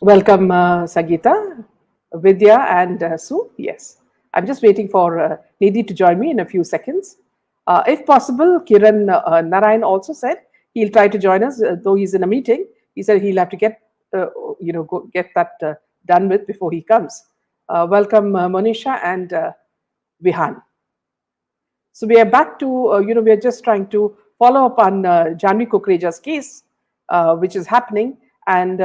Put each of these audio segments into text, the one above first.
Welcome, Sagita, Vidya, and Sue. Yes, I'm just waiting for Nidhi to join me in a few seconds. If possible, Kiran Narayan also said he'll try to join us, though he's in a meeting. He said he'll have to uh, get that done with before he comes. Welcome, Monisha and Vihan. So we are back to, we are just trying to follow up on Jhanvi Kukreja's case, which is happening. And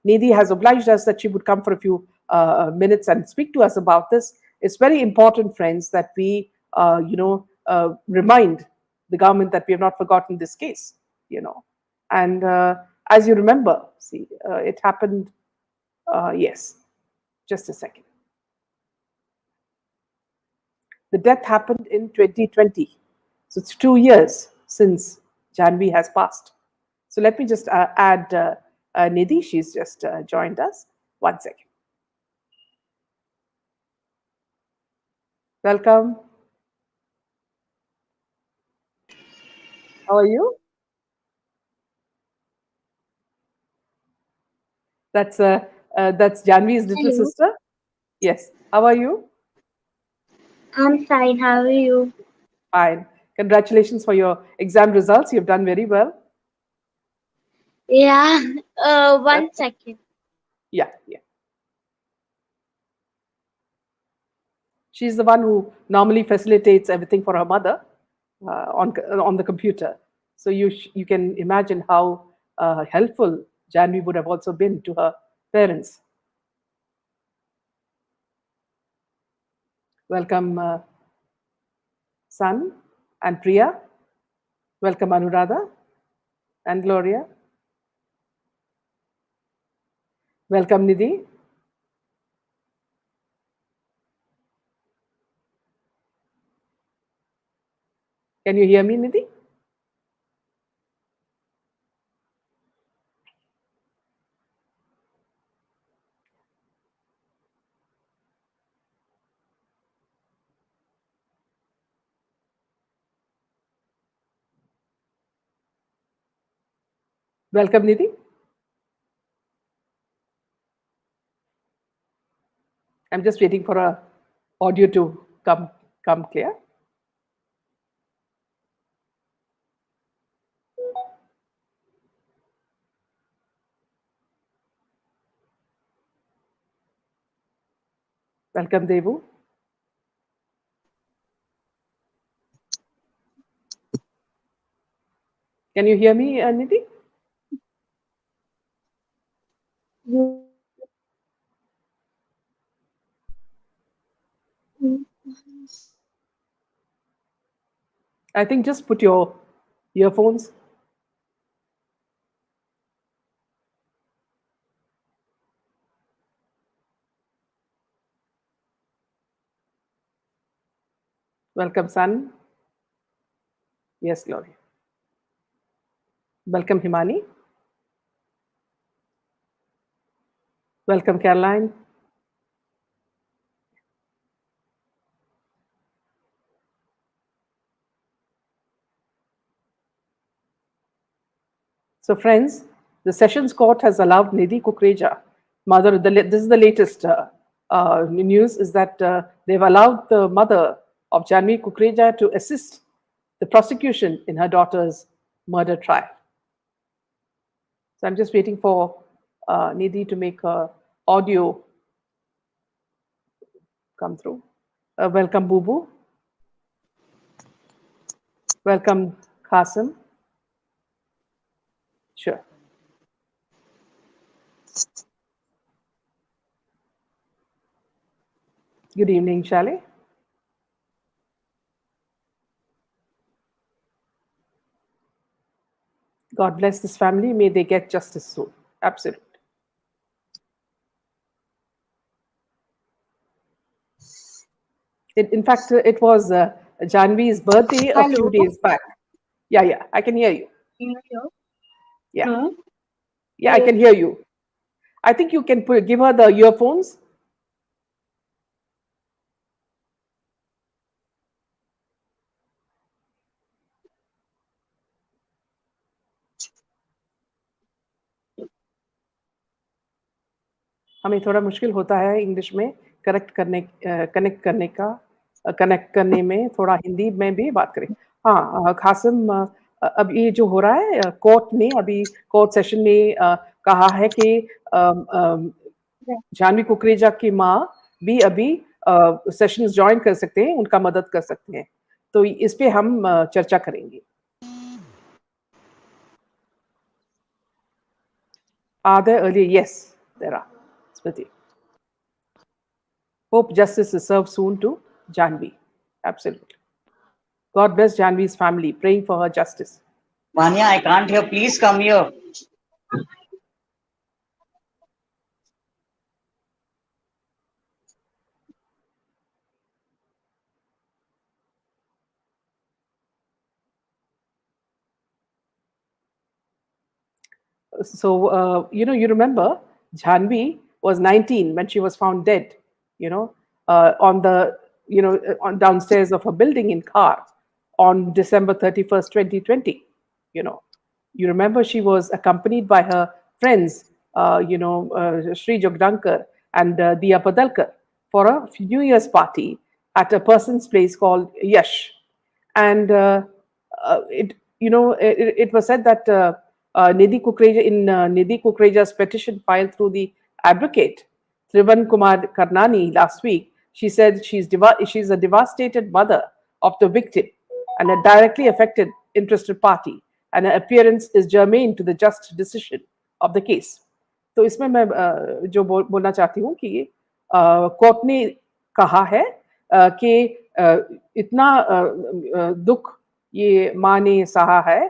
Nidhi has obliged us that she would come for a few minutes and speak to us about this. It's very important, friends, that we, remind the government that we have not forgotten this case, you know. And as you remember, see, it happened, yes, just a second. The death happened in 2020. So it's 2 years since Janvi has passed. So let me just add Nidhi. She's just joined us. 1 second. Welcome. How are you? That's Janvi's little Hello, sister. Yes. How are you? I'm fine. How are you? Fine. Congratulations for your exam results. You've done very well. Yeah, Uh, 1 second. yeah, yeah. She's the one who normally facilitates everything for her mother on the computer. So you can imagine how helpful Janvi would have also been to her parents. Welcome, Sun and Priya. Welcome, Anuradha and Gloria. Welcome, Nidhi. Can you hear me, Nidhi? Welcome, Nidhi. I'm just waiting for a audio to come clear. Welcome, Devu. Can you hear me, Nidhi? I think just put your earphones. Welcome, Sun. Yes, Gloria. Welcome, Himani. Welcome, Caroline. So, friends, the Sessions Court has allowed Nidhi Kukreja, mother. This is the latest news: is that they've allowed the mother of Jhanvi Kukreja to assist the prosecution in her daughter's murder trial. So, I'm just waiting for Nidhi to make her audio come through. Welcome, Boo Boo. Welcome, Qasim. Sure. Good evening, Shale. God bless this family. May they get justice soon. Absolutely. In fact, it was Janvi's birthday a Hello. few days back. Yeah, yeah, I can hear you. Hello. Yeah, Huh? yeah, I can hear you. I think you can give her the earphones. हमें थोड़ा मुश्किल होता है English में connect करने का, connect करने में थोड़ा हिंदी में भी बात करें। हाँ, कासिम, अब ये जो हो रहा है, कोर्ट ने अभी कोर्ट सेशन में कहा है कि जानवी कुकरेजा की माँ भी अभी सेशंस ज्वाइन कर सकते हैं, उनका मदद कर सकते हैं। तो इस पे हम चर्चा करेंगे। Are there earlier? Yes, there are. Smriti. Hope justice is served soon to Janvi. Absolutely. God bless Janvi's family, praying for her justice. Vanya, I can't hear. Please come here. So, you remember Jhanvi was 19 when she was found dead, on the, on downstairs of her building in car on December 31st, 2020. You know, you remember she was accompanied by her friends, Sri Jogdankar and Diya Padalkar for a New Year's party at a person's place called Yash. And it was said that Nidhi Kukreja's petition filed through the advocate Trivan Kumar Karnani last week, she said she's a devastated mother of the victim and a directly affected interested party, and her appearance is germane to the just decision of the case. तो इसमें मैं जो बोलना चाहती हूँ कि court ने कहा है कि इतना दुख ये माँ ने सहा है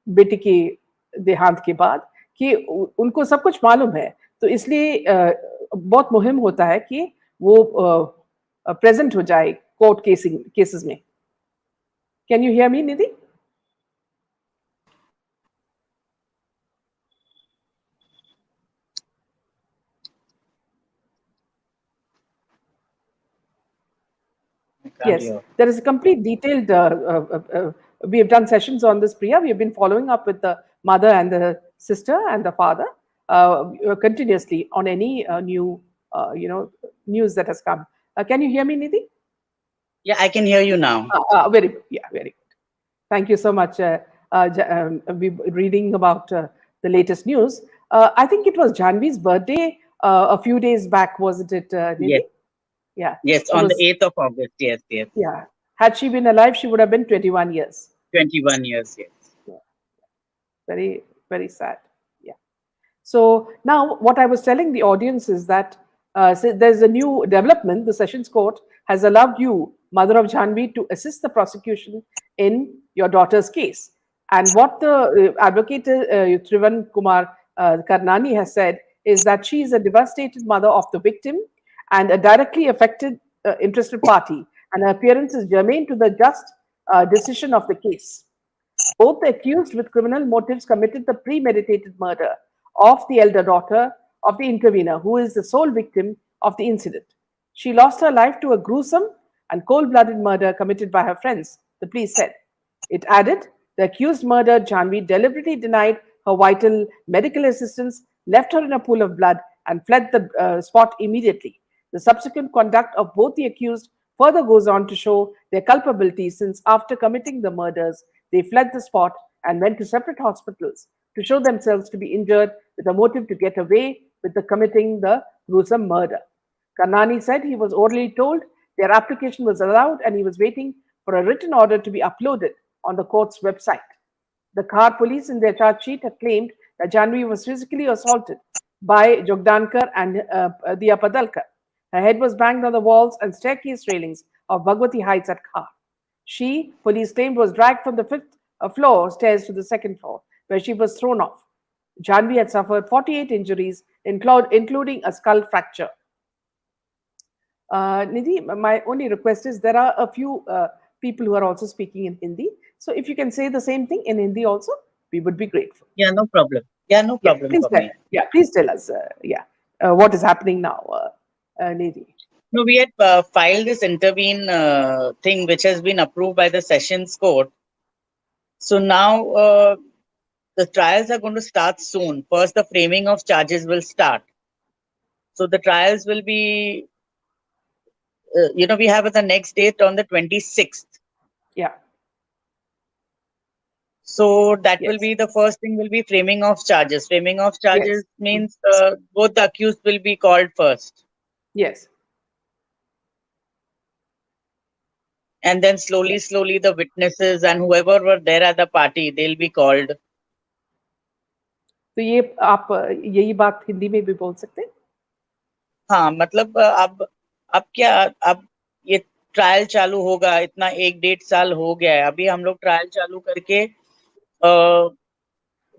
बेटी के देहांत के बाद कि उनको सब कुछ मालूम है, तो इसलिए बहुत मुहिम होता है कि वो प्रेजेंट हो जाए कोर्ट केसेस में. Can you hear me, Nidhi? Yes, there is a complete detailed. We have done sessions on this, Priya. We have been following up with the mother and the sister and the father continuously on any new, news that has come. Can you hear me, Nidhi? Yeah, I can hear you now. Very good. Yeah, very good. Thank you so much. We reading about the latest news. I think it was Jhanvi's birthday a few days back, wasn't it, Nidhi? Yes. Yeah. Yes, on the 8th of August. Yes, yes. Yeah. Had she been alive, she would have been 21 years. 21 years, yes. Yeah. Very, very sad. Yeah. So now what I was telling the audience is that so there's a new development. The Sessions Court has allowed you, mother of Jhanvi, to assist the prosecution in your daughter's case. And what the advocate Trivan Kumar Karnani has said is that she is a devastated mother of the victim and a directly affected interested party, and her appearance is germane to the just decision of the case. Both the accused with criminal motives committed the premeditated murder of the elder daughter of the intervener, who is the sole victim of the incident. She lost her life to a gruesome and cold blooded murder committed by her friends, the police said. It added, the accused murdered Jhanvi deliberately denied her vital medical assistance, left her in a pool of blood, and fled the spot immediately. The subsequent conduct of both the accused further goes on to show their culpability, since after committing the murders, they fled the spot and went to separate hospitals to show themselves to be injured with a motive to get away with the committing the gruesome murder. Karnani said he was orally told their application was allowed and he was waiting for a written order to be uploaded on the court's website. The Khar police in their charge sheet had claimed that Jhanvi was physically assaulted by Jogdankar and Diya Padalkar. Her head was banged on the walls and staircase railings of Bhagwati Heights at Khar. She, police claimed, was dragged from the fifth floor stairs to the second floor, where she was thrown off. Jhanvi had suffered 48 injuries, including a skull fracture. Nidhi, my only request is there are a few people who are also speaking in Hindi. So if you can say the same thing in Hindi also, we would be grateful. Yeah, no problem. Yeah, no problem for me. Yeah, please tell us, what is happening now, Nidhi. No, we had filed this intervene thing, which has been approved by the Sessions Court. So now the trials are going to start soon. First, the framing of charges will start. So the trials will be, we have the next date on the 26th. Yeah. So that will Yes. be the first thing will be framing of charges. Framing of charges Yes. means both the accused will be called first. Yes. And then slowly the witnesses and whoever were there at the party, they'll be called. तो ये आप यही बात हिंदी में भी बोल सकते हैं? हाँ, मतलब अब क्या, अब ये ट्रायल चालू होगा, इतना 1-1.5 साल हो गया है, अभी हम लोग ट्रायल चालू करके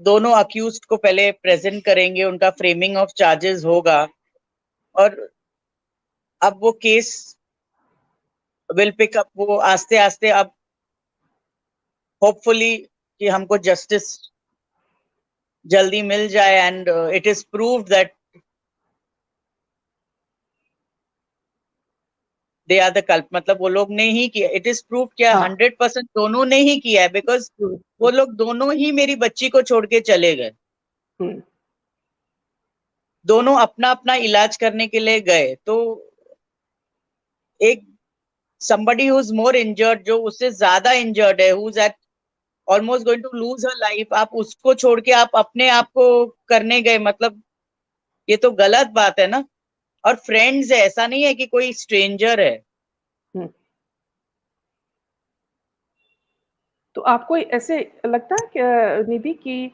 दोनों अक्यूज्ड को पहले प्रेजेंट करेंगे, उनका फ्रेमिंग ऑफ चार्जेस होगा, और अब वो केस विल पिक अप, वो आस्ते आस्ते अब होपफुली कि हमको जस्टिस जल्दी मिल जाए, and it is proved that they are the culprit, मतलब वो लोग ने ही किया, इट इज प्रूव किया, हाँ. 100% दोनों ने ही किया है, बिकॉज वो लोग दोनों ही मेरी बच्ची को छोड़ के चले गए, दोनों अपना अपना इलाज करने के लिए गए, तो एक somebody who's more injured, जो उससे ज्यादा इंजर्ड है, who's at almost going to lose her life, आप उसको छोड़ के आप अपने आप को करने गए, मतलब ये तो गलत बात है ना। और फ्रेंड्स है, ऐसा नहीं है कि कोई स्ट्रेंजर है। तो आपको ऐसे लगता है कि निधि कि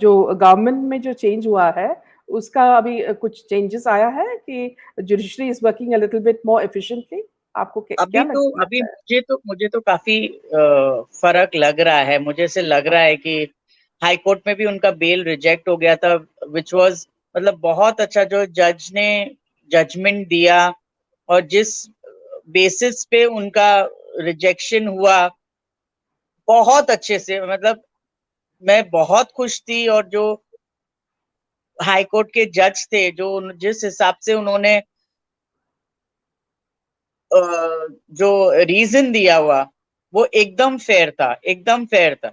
जो गवर्नमेंट में जो चेंज हुआ है उसका अभी कुछ चेंजेस आया है कि judiciary is working a little bit more efficiently? आपको क्या अभी लगता है? मुझे तो काफी फर्क लग रहा है, मुझे से लग रहा है कि हाई कोर्ट में भी उनका बेल रिजेक्ट हो गया था, विच वाज मतलब बहुत अच्छा जो जज ने जजमेंट दिया, और जिस बेसिस पे उनका रिजेक्शन हुआ, बहुत अच्छे से, मतलब मैं बहुत खुश थी, और जो हाई कोर्ट के जज थे, जो जिस हिसाब से उन्होंने जो रीजन दिया हुआ, वो एकदम फेयर था, एकदम फेयर था।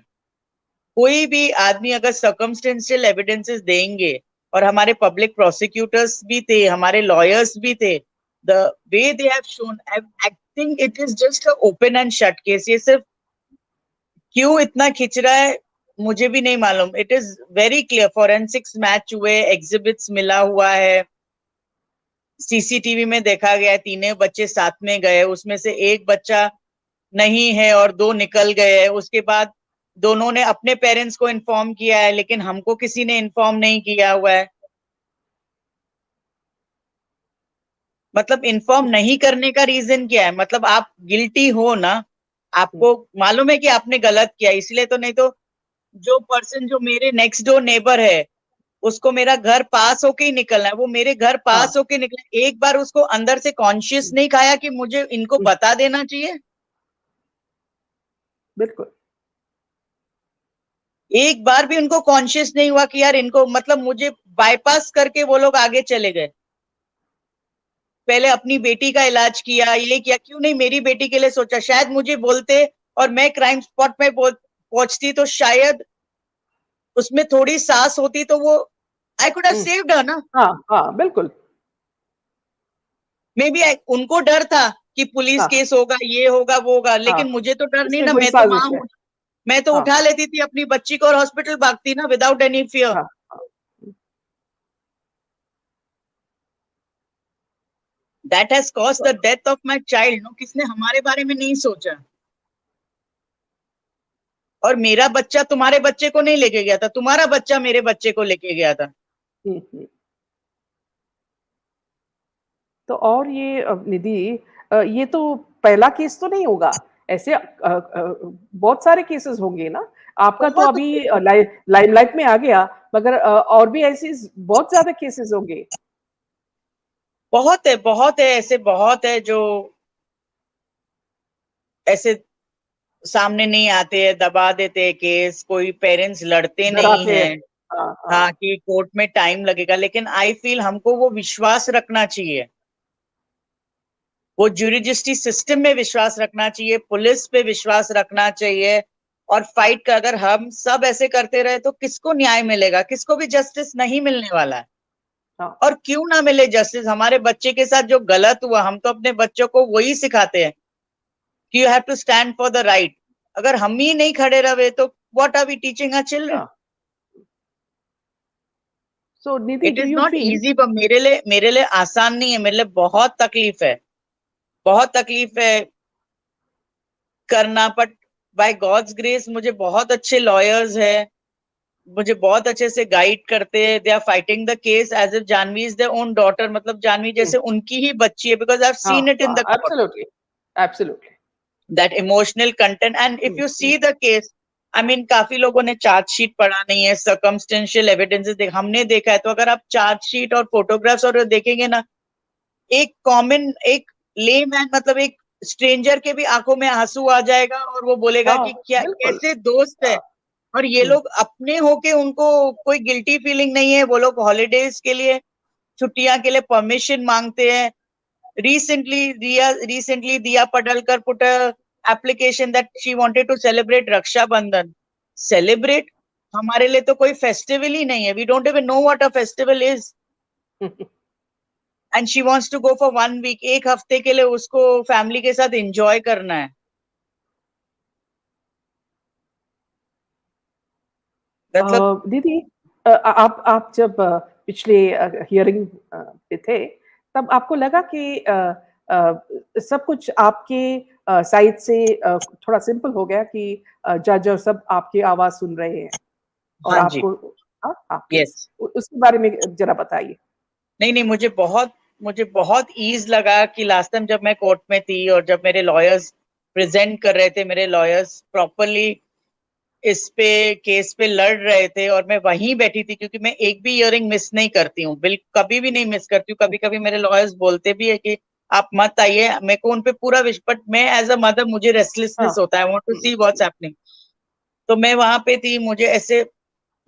कोई भी आदमी अगर सर्कमस्टेंशियल एविडेंसेस देंगे, और हमारे पब्लिक प्रोसिक्यूटर्स भी थे, हमारे लॉयर्स भी थे, the way they have shown, I think it is just a open and shut case. ये सिर्फ क्यों इतना खिंच रहा है मुझे भी नहीं मालूम, it is very clear, forensics match हुए, एग्जिबिट्स मिला हुआ है, सीसीटीवी में देखा गया, तीनों बच्चे साथ में गए, उसमें से एक बच्चा नहीं है और 2 निकल गए हैं, उसके बाद दोनों ने अपने पेरेंट्स को इन्फॉर्म किया है, लेकिन हमको किसी ने इन्फॉर्म नहीं किया हुआ है। मतलब इन्फॉर्म नहीं करने का रीजन क्या है? मतलब आप गिल्टी हो ना, आपको मालूम है कि आपने गलत किया, इसलिए तो। नहीं तो जो पर्सन जो मेरे नेक्स्ट डोर नेबर है, उसको मेरा घर पास होके ही निकलना है, वो मेरे घर हाँ. पास होके निकला, एक बार उसको अंदर से कॉन्शियस नहीं खाया कि मुझे इनको बता देना चाहिए? बिल्कुल. एक बार भी उनको कॉन्शियस नहीं हुआ कि यार इनको, मतलब मुझे बाईपास करके वो लोग आगे चले गए। पहले अपनी बेटी का इलाज किया, ये किया, क्यों नहीं मेरी बेटी के लिए सोचा? शायद मुझे बोलते और मैं क्राइम स्पॉट में पहुंचती, तो शायद उसमें थोड़ी सांस होती, तो वो आई कुड हैव सेव्ड हर ना। हाँ, हाँ, बिल्कुल. मे बी उनको डर था कि पुलिस हाँ, केस होगा, ये होगा, वो होगा, हाँ. लेकिन मुझे तो डर नहीं इसमें ना, कोई मैं तो साजिश माँ है. हूँ, मैं तो हाँ, उठा लेती थी अपनी बच्ची को और हॉस्पिटल भागती ना, विदाउट एनी फियर। हाँ, हाँ. That has cause the death of my child. No, किसने हमारे बारे में नहीं सोचा? और मेरा बच्चा तुम्हारे बच्चे को नहीं लेके गया था, तुम्हारा बच्चा मेरे बच्चे को लेके गया था। हम्म. तो और ये निधि, ये तो पहला केस तो नहीं होगा, ऐसे बहुत सारे केसेस होंगे ना? आपका तो बहुत अभी लाइमलाइट में आ गया, मगर और भी ऐसे बहुत ज्यादा केसेस होंगे. बहुत है, ऐसे बहुत है जो ऐसे सामने नहीं आते हैं, दबा देते हैं केस, कोई पेरेंट्स लड़ते नहीं डराते हैं. हैं। हाँ, हाँ, हाँ. कि कोर्ट में टाइम लगेगा, लेकिन आई फील हमको वो विश्वास रखना चाहिए, वो ज्यूरिडिशरी सिस्टम में विश्वास रखना चाहिए, पुलिस पे विश्वास रखना चाहिए, और फाइट का अगर हम सब ऐसे करते रहे तो किसको न्याय मिलेगा? किसको भी जस्टिस नहीं मिलने वाला है। हाँ, और क्यों ना मिले जस्टिस? हमारे बच्चे के साथ जो गलत हुआ, हम तो अपने बच्चों को वही सिखाते हैं कि you have to stand for the right. अगर हम ही नहीं खड़े रहे तो what are we teaching our children? हाँ। So, Nidhi, it do is you not feel? Easy, पर मेरे लिए आसान नहीं है। मेरे लिए बहुत तकलीफ है, बहुत तकलीफ है करना। बट बाय गॉड्स ग्रेस मुझे बहुत अच्छे लॉयर्स है, मुझे बहुत अच्छे से गाइड करते हैं। They are fighting the case as if Jahnavi is their own daughter, मतलब जानवी Hmm. जैसे उनकी ही बच्ची है, because I have seen it in the court, Absolutely, absolutely. That emotional content. And if Hmm. You see the case, I mean काफी लोगों ने chargesheet पढ़ा नहीं है, सर्कमस्टेंशियल एविडेंसेस हमने देखा है। तो अगर आप चार्जशीट और फोटोग्राफ्स और देखेंगे ना, एक कॉमन, एक लेमैन, मतलब एक स्ट्रेंजर के भी आंखों में आंसू आ जाएगा और वो बोलेगा कि हाँ, क्या, बिल्कुल। कैसे दोस्त है। हाँ, और ये हम्म, लोग अपने होके, उनको कोई गिल्टी फीलिंग नहीं है। वो लोग हॉलीडेज के लिए, छुट्टियां के लिए परमिशन मांगते हैं। Recently Diya Padalkar put a application that she wanted to celebrate Raksha Bandhan. Celebrate? हमारे लिए तो कोई फेस्टिवल ही नहीं है। We don't even know what a festival is. And she wants to go for 1 week, एक हफ्ते के लिए उसको फैमिली के साथ एंजॉय करना है। मतलब दीदी, आप जब पिछले हियरिंग पे थे, तब आपको लगा कि सब कुछ आपके साइड से थोड़ा सिंपल हो गया कि जज और सब आपकी आवाज सुन रहे हैं और हाँ जी, आपको आपके यस। उसके बारे में जरा बताइए। नहीं नहीं, मुझे बहुत ईज लगा कि लास्ट टाइम जब मैं कोर्ट में थी और जब मेरे लॉयर्स प्रेजेंट कर रहे थे, मेरे लॉयर्स प्रॉपरली इस पे केस पे लड़ रहे थे और मैं वहीं बैठी थी, क्योंकि मैं एक भी हियरिंग मिस नहीं करती हूँ, बिल्कुल कभी भी नहीं मिस करती हूँ। कभी कभी मेरे लॉयर्स बोलते भी है कि आप मत आइए, मेरे को उन पे पूरा विश्वास, बट मैं एज अ मदर मुझे रेस्टलेसनेस हाँ। होता है, I want to hmm, see what's happening. तो मैं वहां पे थी, मुझे ऐसे,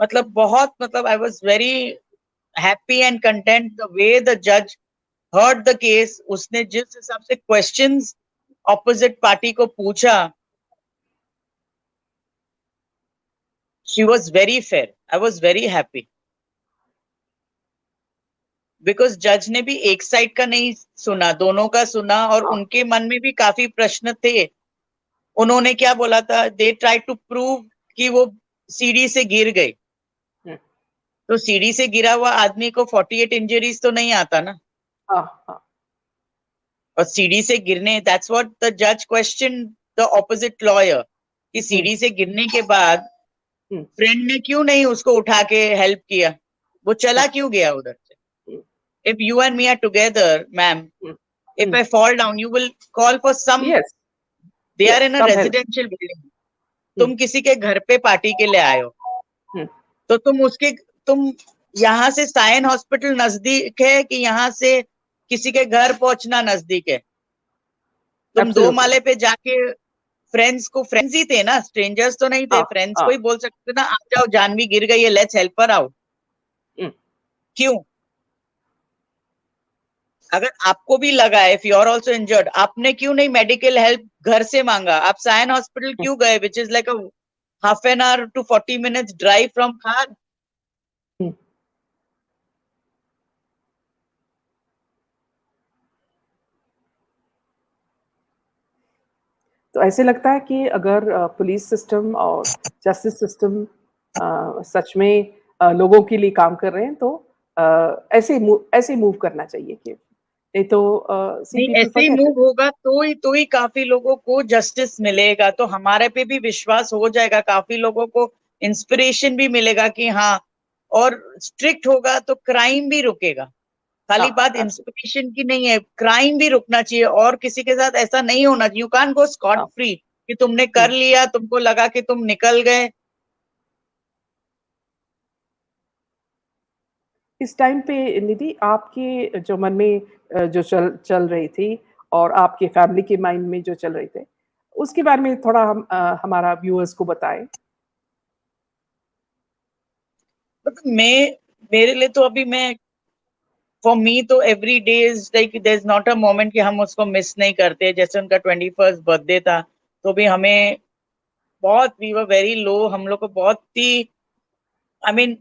मतलब बहुत, मतलब I was very happy and content the way the जज हर्ड द केस। उसने जिस हिसाब से क्वेश्चंस ऑपोजिट पार्टी को पूछा, she was very fair, I was very happy. Because जज ने भी एक साइड का नहीं सुना, दोनों का सुना, और हाँ। उनके मन में भी काफी प्रश्न थे। उन्होंने क्या बोला था, दे ट्राई टू प्रूव कि वो सीढ़ी से गिर गई। हम्म, तो सीढ़ी से गिरा हुआ आदमी को 48 इंजरीज तो नहीं आता ना। हाँ। हाँ। और सीढ़ी से गिरने, दैट्स व्हाट द जज क्वेश्चन द ऑपोजिट लॉयर, कि हम्म, सीढ़ी से गिरने के बाद हम्म, फ्रेंड ने क्यों नहीं उसको उठा के हेल्प किया, वो चला हाँ। क्यों गया उधर से? Hmm, if you and me are together ma'am, hmm, if I fall down, you will call for some, yes, they are yes, in a some help. residential building. तुम किसी के घर पे पार्टी के लिए आए हो, हम्म, तो तुम यहाँ से सायन हॉस्पिटल नजदीक है कि यहाँ से किसी के घर पहुंचना नजदीक है? तुम दो एब्सोल्युटली। माले पे जाके फ्रेंड्स को, फ्रेंड्स ही थे ना, स्ट्रेंजर्स तो नहीं थे, हाँ, फ्रेंड्स को हाँ। ही बोल सकते थे ना, आ जाओ जानवी गिर गई है, let's help her out. Hmm, क्यों? अगर आपको भी लगा है, if you are also injured, आपने क्यों नहीं मेडिकल हेल्प घर से मांगा? आप सायन हॉस्पिटल हम्म, क्यों गए, which is like a half an hour to 40 minutes drive from Khar? Hmm. तो ऐसे लगता है कि अगर पुलिस सिस्टम और जस्टिस सिस्टम सच में लोगों के लिए काम कर रहे हैं, तो ऐसे मूव करना चाहिए कि नहीं तो सी नहीं, पीपल ऐसे ही फॉरगेट इट। मूव होगा तो ही काफी लोगों को जस्टिस मिलेगा, तो हमारे पे भी विश्वास हो जाएगा, काफी लोगों को इंस्पिरेशन भी मिलेगा कि हाँ। और स्ट्रिक्ट होगा तो क्राइम भी रुकेगा। खाली हाँ, बात इंस्पिरेशन की नहीं है, क्राइम भी रुकना चाहिए, और किसी के साथ ऐसा नहीं होना चाहिए। यू कांट गो स्कॉट हाँ। फ्री कि तुमने कर हम्म। लिया, तुमको लगा कि तुम निकल गए। इस टाइम पे निधि, आपके जो मन में जो चल चल रही थी और आपके फैमिली के माइंड में जो चल रहे थे, उसके बारे में थोड़ा हम हमारा व्यूअर्स को बताएं। मतलब मेरे लिए तो अभी मैं, फॉर मी तो every day is like there is not a moment कि हम उसको मिस नहीं करते। जैसे उनका 21st बर्थडे था, तो भी हमें बहुत, वी वर वेरी लो, हम लोग को बहुत ही, आई मीन,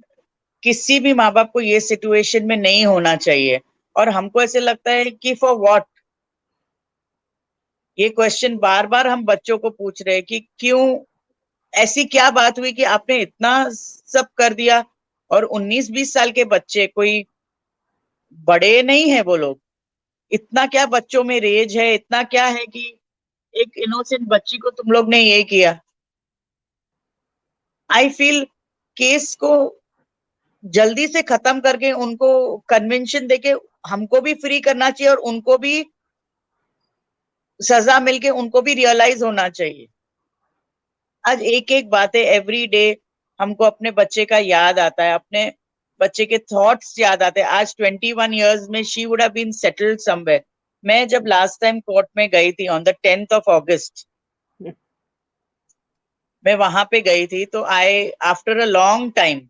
किसी भी माँ बाप को ये सिचुएशन में नहीं होना चाहिए। और हमको ऐसे लगता है कि फॉर व्हाट, ये क्वेश्चन बार बार हम बच्चों को पूछ रहे हैं कि क्यों, ऐसी क्या बात हुई कि आपने इतना सब कर दिया। और 19-20 साल के बच्चे, कोई बड़े नहीं है वो लोग, इतना क्या बच्चों में रेज है, इतना क्या है कि एक इनोसेंट बच्ची को तुम लोग ने ये किया। आई फील केस को जल्दी से खत्म करके उनको कन्वेंशन देके हमको भी फ्री करना चाहिए और उनको भी सजा मिलके उनको भी रियलाइज होना चाहिए। आज एक एक बातें एवरी डे हमको अपने बच्चे का याद आता है, अपने बच्चे के थॉट्स याद आते हैं। आज 21 ईयर्स में she would have been settled somewhere. मैं जब लास्ट टाइम कोर्ट में गई थी on the 10th of August, मैं वहां पे गई थी, तो I after a long time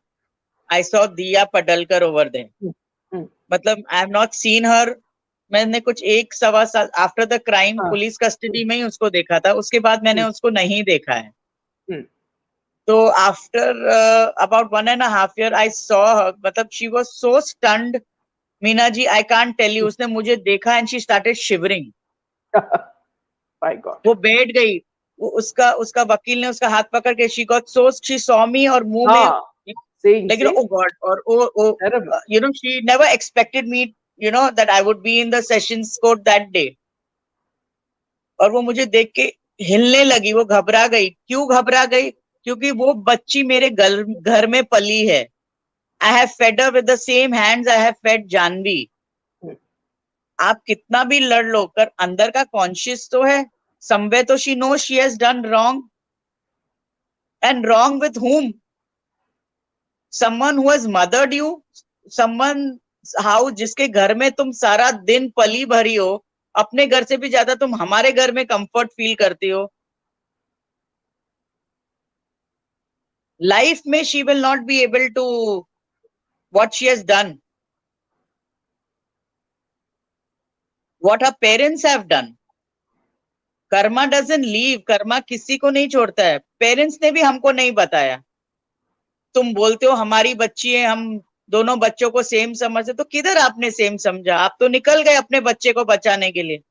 I saw Diya Padalkar over there. मतलब I have not seen her, मैंने कुछ 1-1.25 साल after the crime police custody में ही उसको देखा था, उसके बाद मैंने उसको नहीं देखा है। तो after about 1.5 year I saw her, मतलब she was so stunned Meena ji, I can't tell you. उसने मुझे देखा and she started shivering. My God. वो बैठ गई, उसका उसका वकील ने उसका हाथ पकड़ के, she got so, she saw me और मुंह में Saying, लेकिन ओ गॉड, और ओ terrible. You know she never expected me, you know, that I would be in the sessions court that day. और वो मुझे देख के हिलने लगी, वो घबरा गई। क्यों घबरा गई? क्योंकि वो बच्ची मेरे घर में पली है। I have fed her with the same hands I have fed Jahnavi. आप कितना भी लड़ लो, कर अंदर का कॉन्शियस तो है समवे, तो she know she has done wrong. And wrong with whom? someone who has mothered you, someone how, जिसके घर में तुम सारा दिन पली भरी हो, अपने घर से भी ज्यादा तुम हमारे घर में कंफर्ट फील करती हो। लाइफ में she will not be able to what she has done, what her parents have done. Karma doesn't leave, karma किसी को नहीं छोड़ता है। पेरेंट्स ने भी हमको नहीं बताया। तुम बोलते हो हमारी बच्ची है, हम दोनों बच्चों को सेम समझते, तो किधर आपने सेम समझा? आप तो निकल गए अपने बच्चे को बचाने के लिए।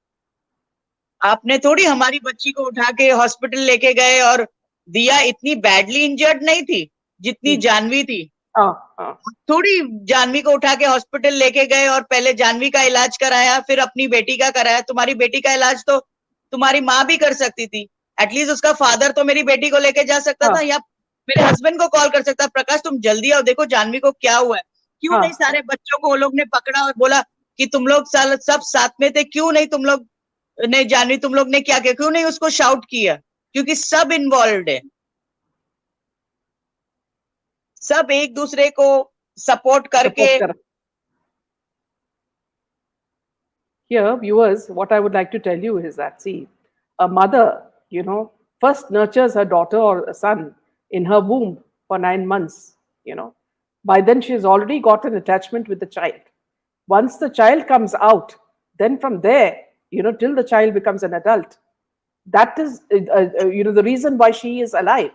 आपने थोड़ी हमारी बच्ची को उठा के हॉस्पिटल लेके गए, और दिया इतनी बैडली इंजर्ड नहीं थी जितनी जानवी थी। थोड़ी जानवी को उठा के हॉस्पिटल लेके गए और पहले जानवी का इलाज कराया, फिर अपनी बेटी का कराया। तुम्हारी बेटी का इलाज तो तुम्हारी माँ भी कर सकती थी। एटलीस्ट उसका फादर तो मेरी बेटी को लेके जा सकता था, या मेरे हस्बैंड को कॉल कर सकता, प्रकाश तुम जल्दी आओ, देखो जानवी को क्या हुआ है। क्यों नहीं सारे बच्चों को वो लोग ने पकड़ा और बोला कि तुम लोग सब साथ में थे, क्यों नहीं तुम लोग ने जानवी, तुम लोग ने क्या किया, क्यों नहीं उसको शाउट किया? क्योंकि सब इन्वॉल्व है, सब एक दूसरे को सपोर्ट करके। Here, viewers, what I would like to tell you is that, see, a mother, first nurtures her daughter or son in her womb for 9 months. By then she has already got an attachment with the child. Once the child comes out, then from there, till the child becomes an adult, that is, the reason why she is alive,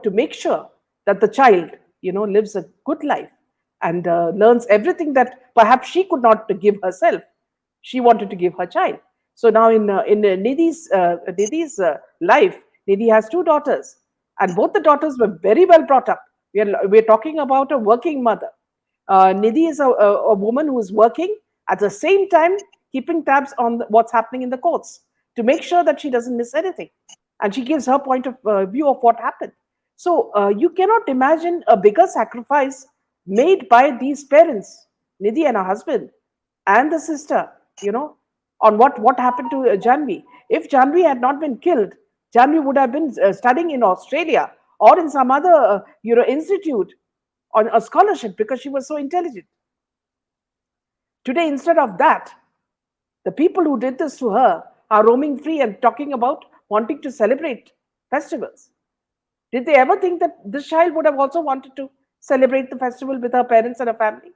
to make sure that the child, lives a good life and learns everything that perhaps she could not give herself. She wanted to give her child. So now in Nidhi's life, Nidhi has two daughters, and both the daughters were very well brought up. We're talking about a working mother. Nidhi is a woman who is working at the same time, keeping tabs on what's happening in the courts to make sure that she doesn't miss anything. And she gives her point of view of what happened. So you cannot imagine a bigger sacrifice made by these parents, Nidhi and her husband, and the sister, on what happened to Jhanvi. If Jhanvi had not been killed, Jhanvi would have been studying in Australia or in some other, institute on a scholarship because she was so intelligent. Today, instead of that, the people who did this to her are roaming free and talking about wanting to celebrate festivals. Did they ever think that this child would have also wanted to celebrate the festival with her parents and her family?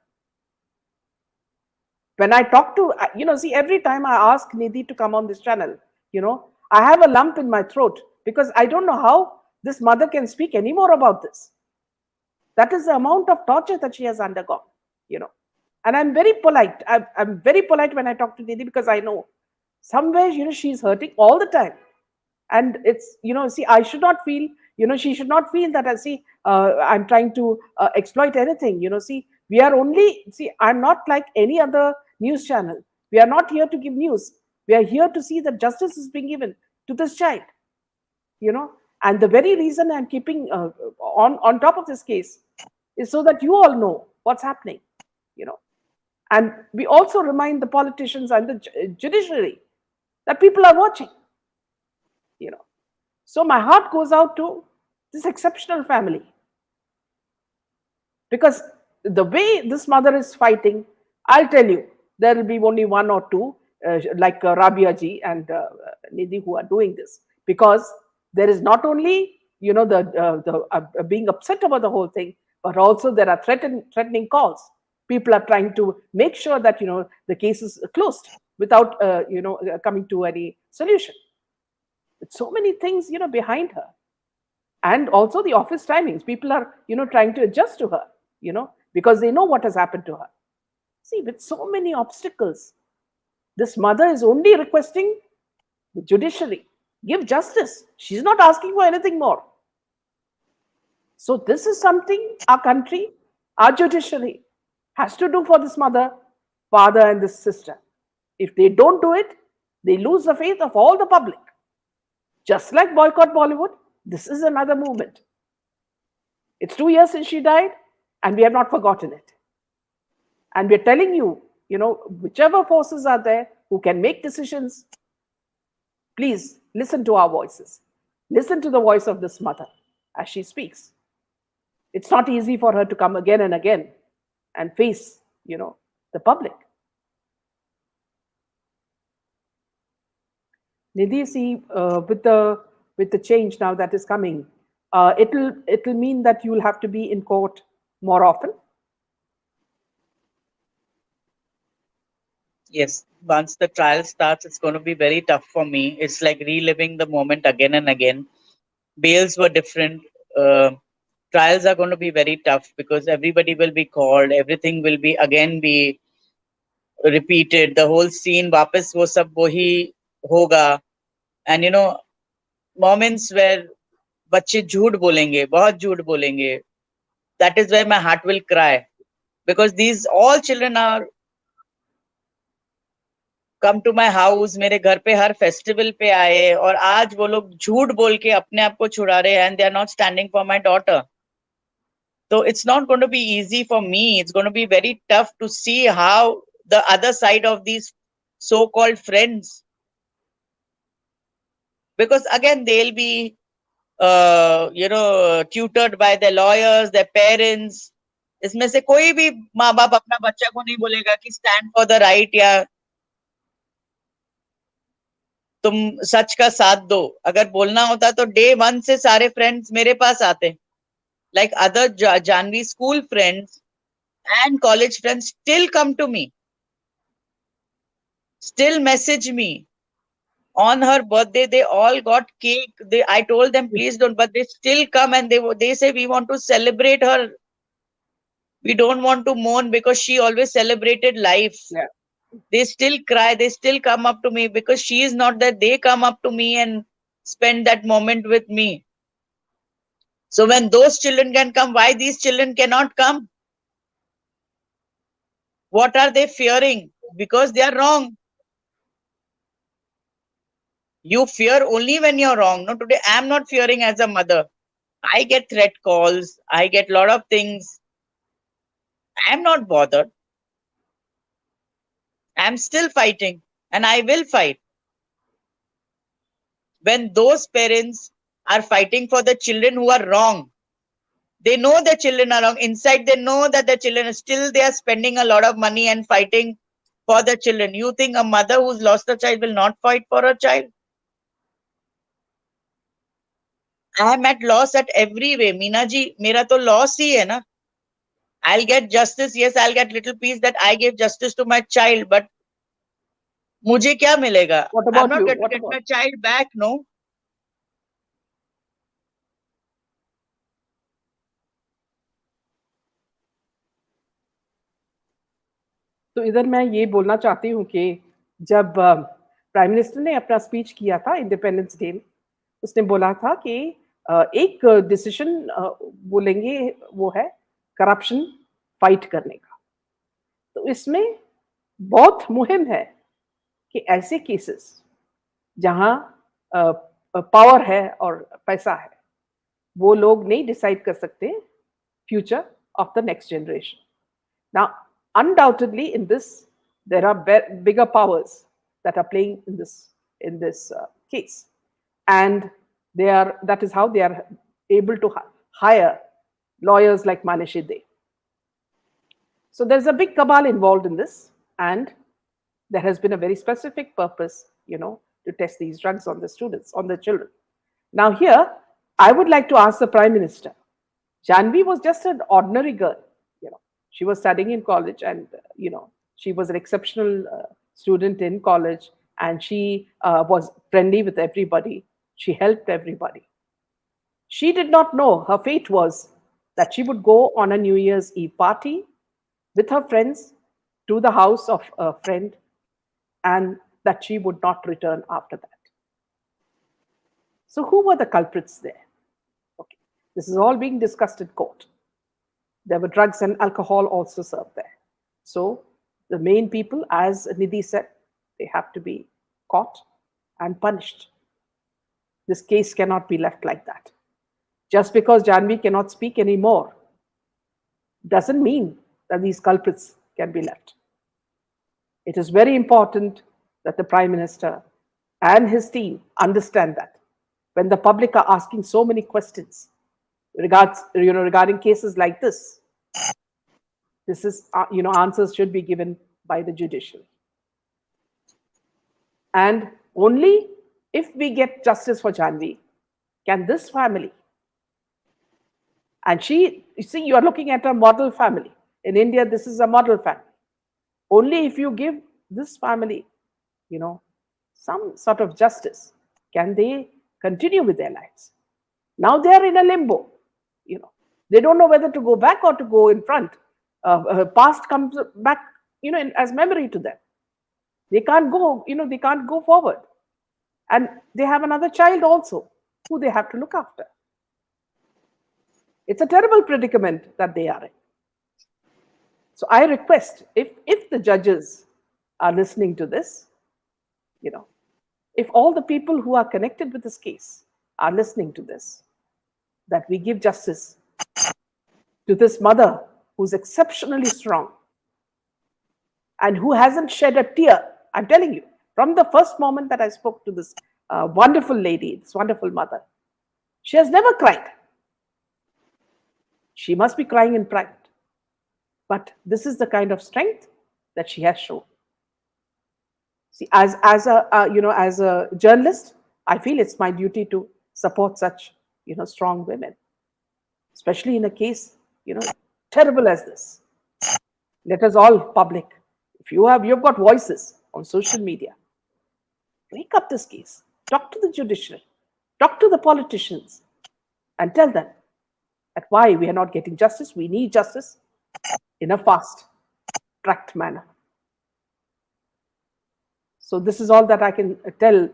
When I talk to, see, every time I ask Nidhi to come on this channel, I have a lump in my throat because I don't know how this mother can speak anymore about this. That is the amount of torture that she has undergone, you know. And I'm very polite. I'm very polite when I talk to Nidhi, because I know somewhere, she's hurting all the time. And it's, see, I should not feel, she should not feel that I'm trying to exploit anything. See, we are only, see, I'm not like any other news channel. We are not here to give news. We are here to see that justice is being given to this child, and the very reason I'm keeping on top of this case is so that you all know what's happening, you know and we also remind the politicians and the judiciary that people are watching, you know so my heart goes out to this exceptional family, because the way this mother is fighting, I'll tell you, there will be only one or two, like Rabia ji and Nidhi, who are doing this, because there is not only the being upset about the whole thing, but also there are threatening calls. People are trying to make sure that the case is closed without coming to any solution. With so many things behind her, and also the office timings, people are trying to adjust to her, because they know what has happened to her. See, with so many obstacles, this mother is only requesting the judiciary, give justice. She's not asking for anything more. So this is something our country, our judiciary has to do for this mother, father, and this sister. If they don't do it, they lose the faith of all the public. Just like Boycott Bollywood, this is another movement. It's 2 years since she died, and we have not forgotten it. And we're telling you, whichever forces are there who can make decisions, please listen to our voices. Listen to the voice of this mother as she speaks. It's not easy for her to come again and again and face, the public. Nidhi, see, with the change now that is coming, it'll mean that you'll have to be in court more often. Yes, once the trial starts, it's going to be very tough for me. It's like reliving the moment again and again. Bails were different. Trials are going to be very tough because everybody will be called. Everything will be again be repeated. The whole scene, वापस वो सब वही होगा. And moments where बच्चे झूठ बोलेंगे, बहुत झूठ बोलेंगे. That is where my heart will cry, because these all children are come to my house, मेरे घर पे हर फेस्टिवल पे आए, और आज वो लोग झूठ बोल के अपने आप को छुड़ा रहे हैं, and they are not standing for my daughter. So it's not going to be easy for me. It's going to be very tough to see how the other side of these so-called friends, because again they'll be tutored by their lawyers, their parents. इसमें से कोई भी माँ बाप अपना बच्चा को नहीं बोलेगा कि stand for the right या तुम सच का साथ दो. अगर बोलना होता तो day 1 से सारे friends मेरे पास आते. Like other Jhanvi school friends and college friends still come to me, still message me. On her birthday, they all got cake. I told them, please don't, but they still come and they say, we want to celebrate her. We don't want to mourn, because she always celebrated life. Yeah. They still cry. They still come up to me because she is not there. They come up to me and spend that moment with me. So when those children can come, why these children cannot come? What are they fearing? Because they are wrong. You fear only when you're wrong. No, today I'm not fearing as a mother. I get threat calls. I get a lot of things. I'm not bothered. I'm still fighting, and I will fight. When those parents are fighting for the children who are wrong, they know their children are wrong. Inside, they know that their children are still, they are spending a lot of money and fighting for the children. You think a mother who's lost a child will not fight for her child? I am at loss at every way. Meena ji, mera to loss hi hai na. I'll get justice. Yes, I'll get little peace that I gave justice to my child, but मुझे क्या मिलेगा? What I'm about not you? going to What get about? my child back, no. तो इधर मैं ये बोलना चाहती हूँ कि जब प्राइम मिनिस्टर ने अपना स्पीच किया था इंडिपेंडेंस डे में, उसने बोला था कि एक डिसीजन वो लेंगे, वो है करप्शन फाइट करने का। तो इसमें बहुत मुहिम है कि ऐसे केसेस जहाँ पावर है और पैसा है, वो लोग नहीं डिसाइड कर सकते future of the next generation. Now, undoubtedly, in this, there are bigger powers that are playing in this case, and they are that is how they are able to hire lawyers like Manishi De. So there's a big cabal involved in this, and there has been a very specific purpose, to test these drugs on the students, on the children. Now, here, I would like to ask the Prime Minister. Jhanvi was just an ordinary girl. She was studying in college, and she was an exceptional student in college, and she was friendly with everybody. She helped everybody. She did not know her fate was that she would go on a New Year's Eve party with her friends to the house of a friend, and that she would not return after that. So, who were the culprits there? Okay, this is all being discussed in court. There were drugs and alcohol also served there. So, the main people, as Nidhi said, they have to be caught and punished. This case cannot be left like that. Just because Jhanvi cannot speak anymore doesn't mean that these culprits can be left. It is very important that the Prime Minister and his team understand that when the public are asking so many questions regarding cases like this is answers should be given by the judiciary. And only if we get justice for Jhanvi can this family, and you see, you are looking at a model family. In India, this is a model family. Only if you give this family, some sort of justice, can they continue with their lives. Now they are in a limbo. They don't know whether to go back or to go in front. Past comes back, as memory to them. They can't go, they can't go forward. And they have another child also who they have to look after. It's a terrible predicament that they are in. So I request, if the judges are listening to this, if all the people who are connected with this case are listening to this, that we give justice to this mother who's exceptionally strong and who hasn't shed a tear. I'm telling you, from the first moment that I spoke to this wonderful lady, this wonderful mother, she has never cried. She must be crying in private. But this is the kind of strength that she has shown. See, as a journalist, I feel it's my duty to support such strong women, especially in a case terrible as this. Let us all public, if you've got voices on social media, break up this case, talk to the judiciary, talk to the politicians, and tell them that why we are not getting justice. We need justice in a fast tracked manner. So this is all that I can tell,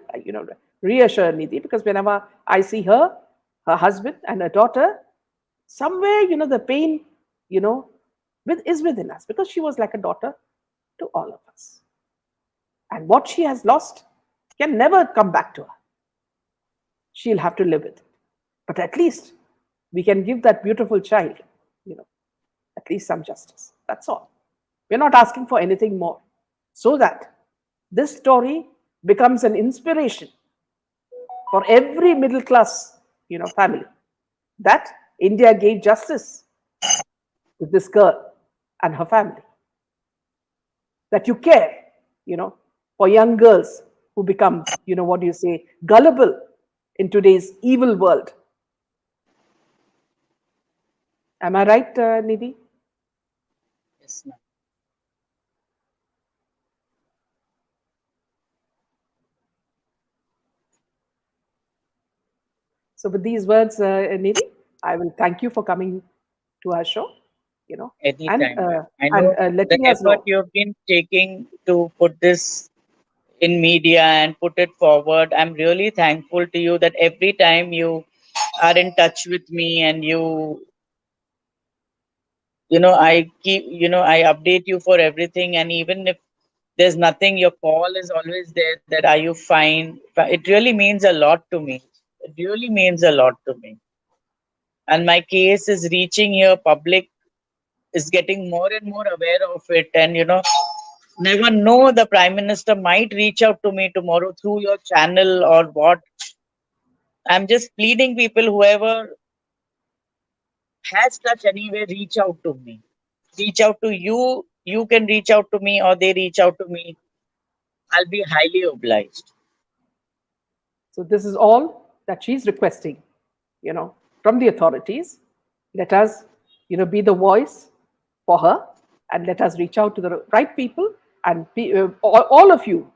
reassure Nidhi, because whenever I see her husband and her daughter, somewhere, the pain, is within us, because she was like a daughter to all of us. And what she has lost can never come back to her. She'll have to live with it. But at least we can give that beautiful child, at least some justice. That's all. We're not asking for anything more. So that this story becomes an inspiration for every middle class, family, that India gave justice to this girl and her family. That you care, for young girls who become, gullible in today's evil world. Am I right, Nidhi? Yes, ma'am. So with these words, Nidhi, I will thank you for coming to our show. and Anytime, ma'am. I know the letting us effort know. you've been taking to put this in media and put it forward. I'm really thankful to you that every time you are in touch with me and I keep, I update you for everything. And even if there's nothing, your call is always there that are you fine? It really means a lot to me. It really means a lot to me. And my case is reaching here, public is getting more and more aware of it. And, never know, the Prime Minister might reach out to me tomorrow through your channel or what. I'm just pleading people, whoever has touch anyway, reach out to me. Reach out to you. You can reach out to me or they reach out to me. I'll be highly obliged. So this is all that she's requesting, from the authorities. Let us, be the voice for her, and let us reach out to the right people, and all of you,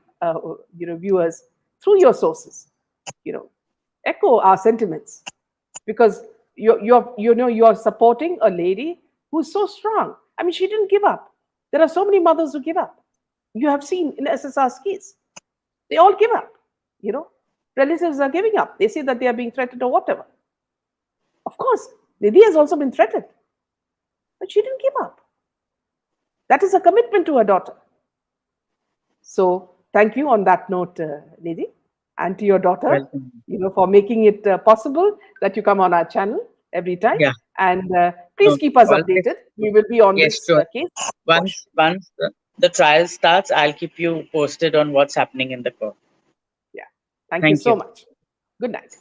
viewers, through your sources, echo our sentiments, because you're supporting a lady who's so strong. I mean, she didn't give up. There are so many mothers who give up. You have seen in SSR's case, they all give up. You know, relatives are giving up. They say that they are being threatened or whatever. Of course, Nidhi has also been threatened, but she didn't give up. That is a commitment to her daughter. So thank you on that note, Nidhi, and to your daughter, Welcome. for making it possible that you come on our channel every time. Yeah. And please No, keep us always. updated. We will be on Yes, this sure. case. Once the trial starts, I'll keep you posted on what's happening in the court. Yeah. Thank you Thank so you. much. Good night.